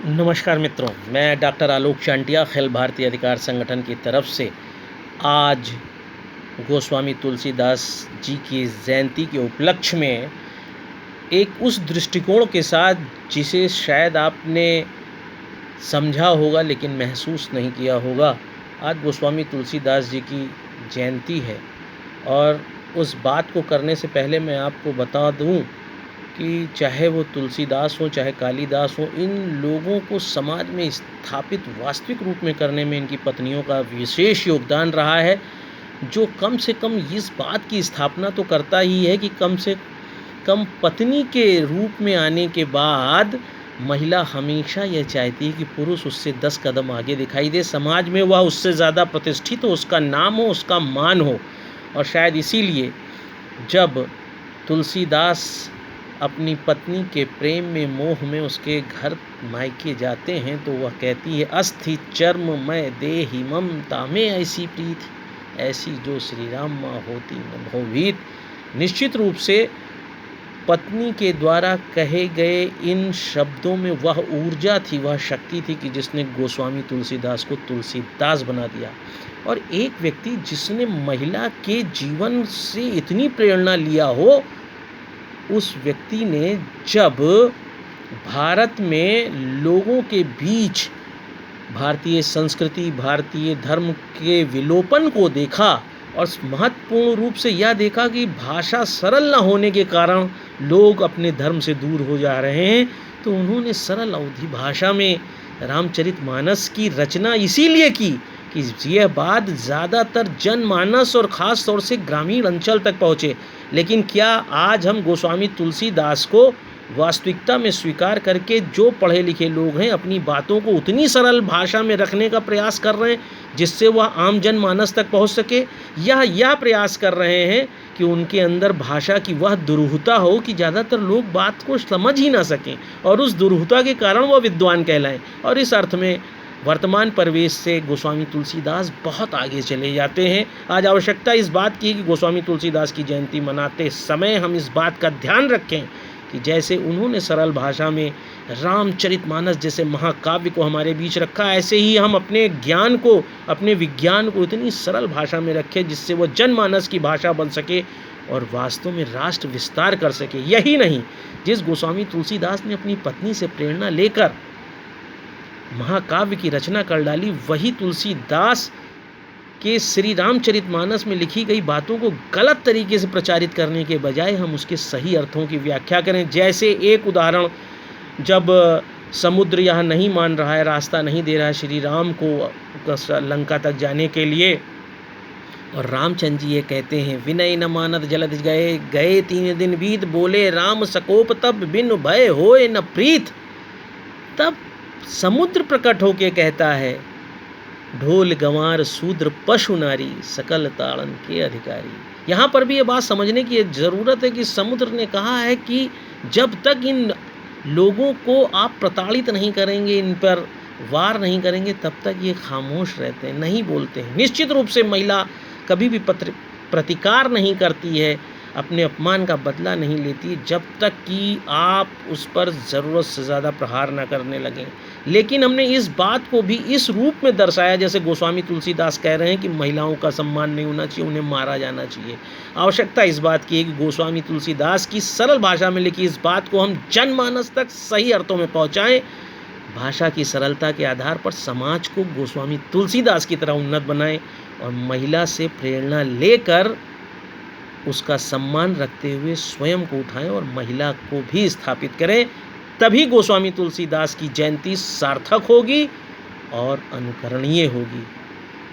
नमस्कार मित्रों, मैं डॉक्टर आलोक चांटिया अखिल भारतीय अधिकार संगठन की तरफ से आज गोस्वामी तुलसीदास जी की जयंती के उपलक्ष्य में एक उस दृष्टिकोण के साथ जिसे शायद आपने समझा होगा लेकिन महसूस नहीं किया होगा। आज गोस्वामी तुलसीदास जी की जयंती है और उस बात को करने से पहले मैं आपको बता दूं कि चाहे वो तुलसीदास हो चाहे कालिदास हो, इन लोगों को समाज में स्थापित वास्तविक रूप में करने में इनकी पत्नियों का विशेष योगदान रहा है, जो कम से कम इस बात की स्थापना तो करता ही है कि कम से कम पत्नी के रूप में आने के बाद महिला हमेशा यह चाहती है कि पुरुष उससे 10 कदम आगे दिखाई दे, समाज में वह उससे ज़्यादा प्रतिष्ठित हो, उसका नाम हो, उसका मान हो। और शायद इसीलिए जब तुलसीदास अपनी पत्नी के प्रेम में मोह में उसके घर मायके जाते हैं तो वह कहती है, अस्थि चर्म मैं देहि ममता में ऐसी प्रीत, ऐसी जो श्री राम माँ होती न भोभीत। निश्चित रूप से पत्नी के द्वारा कहे गए इन शब्दों में वह ऊर्जा थी, वह शक्ति थी कि जिसने गोस्वामी तुलसीदास को तुलसीदास बना दिया। और एक व्यक्ति जिसने महिला के जीवन से इतनी प्रेरणा लिया हो, उस व्यक्ति ने जब भारत में लोगों के बीच भारतीय संस्कृति, भारतीय धर्म के विलोपन को देखा और महत्वपूर्ण रूप से यह देखा कि भाषा सरल न होने के कारण लोग अपने धर्म से दूर हो जा रहे हैं, तो उन्होंने सरल अवधी भाषा में रामचरितमानस की रचना इसीलिए की कि यह बात ज़्यादातर जनमानस और ख़ास तौर से ग्रामीण अंचल तक पहुँचे। लेकिन क्या आज हम गोस्वामी तुलसीदास को वास्तविकता में स्वीकार करके जो पढ़े लिखे लोग हैं अपनी बातों को उतनी सरल भाषा में रखने का प्रयास कर रहे हैं जिससे वह आम जनमानस तक पहुंच सके, या यह प्रयास कर रहे हैं कि उनके अंदर भाषा की वह दुरूहता हो कि ज़्यादातर लोग बात को समझ ही ना सकें और उस दुरूहता के कारण वह विद्वान कहलाएं। और इस अर्थ में वर्तमान परिवेश से गोस्वामी तुलसीदास बहुत आगे चले जाते हैं। आज आवश्यकता इस बात की है कि गोस्वामी तुलसीदास की जयंती मनाते समय हम इस बात का ध्यान रखें कि जैसे उन्होंने सरल भाषा में रामचरितमानस जैसे महाकाव्य को हमारे बीच रखा, ऐसे ही हम अपने ज्ञान को, अपने विज्ञान को इतनी सरल भाषा में रखें जिससे वह जनमानस की भाषा बन सके और वास्तव में राष्ट्र विस्तार कर सके। यही नहीं, जिस गोस्वामी तुलसीदास ने अपनी पत्नी से प्रेरणा लेकर महाकाव्य की रचना कर डाली, वही तुलसीदास के श्री रामचरितमानस में लिखी गई बातों को गलत तरीके से प्रचारित करने के बजाय हम उसके सही अर्थों की व्याख्या करें। जैसे एक उदाहरण, जब समुद्र यह नहीं मान रहा है, रास्ता नहीं दे रहा है श्री राम को लंका तक जाने के लिए, और रामचंद्र जी ये कहते हैं, विनय न मानत जलद गए, गए 3 दिन बीत, बोले राम सकोप तब बिन भय होए न प्रीत। तब समुद्र प्रकट होके कहता है, ढोल गंवार शूद्र पशु नारी, सकल ताड़न के अधिकारी। यहाँ पर भी ये बात समझने की ज़रूरत है कि समुद्र ने कहा है कि जब तक इन लोगों को आप प्रताड़ित नहीं करेंगे, इन पर वार नहीं करेंगे, तब तक ये खामोश रहते हैं, नहीं बोलते हैं। निश्चित रूप से महिला कभी भी प्रतिकार नहीं करती है, अपने अपमान का बदला नहीं लेती जब तक कि आप उस पर ज़रूरत से ज़्यादा प्रहार ना करने लगें। लेकिन हमने इस बात को भी इस रूप में दर्शाया जैसे गोस्वामी तुलसीदास कह रहे हैं कि महिलाओं का सम्मान नहीं होना चाहिए, उन्हें मारा जाना चाहिए। आवश्यकता इस बात की है कि गोस्वामी तुलसीदास की सरल भाषा में लिखी इस बात को हम जनमानस तक सही अर्थों में पहुँचाएँ। भाषा की सरलता के आधार पर समाज को गोस्वामी तुलसीदास की तरह उन्नत बनाएं और महिला से प्रेरणा लेकर उसका सम्मान रखते हुए स्वयं को उठाएं और महिला को भी स्थापित करें। तभी गोस्वामी तुलसीदास की जयंती सार्थक होगी और अनुकरणीय होगी।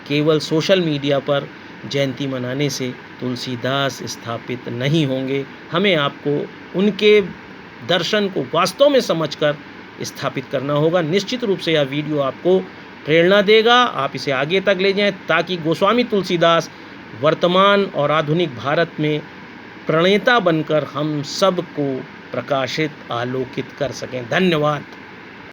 केवल सोशल मीडिया पर जयंती मनाने से तुलसीदास स्थापित नहीं होंगे। हमें आपको उनके दर्शन को वास्तव में समझकर स्थापित करना होगा। निश्चित रूप से यह वीडियो आपको प्रेरणा देगा, आप इसे आगे तक ले जाएं ताकि गोस्वामी तुलसीदास वर्तमान और आधुनिक भारत में प्रणेता बनकर हम सब को प्रकाशित, आलोकित कर सकें। धन्यवाद।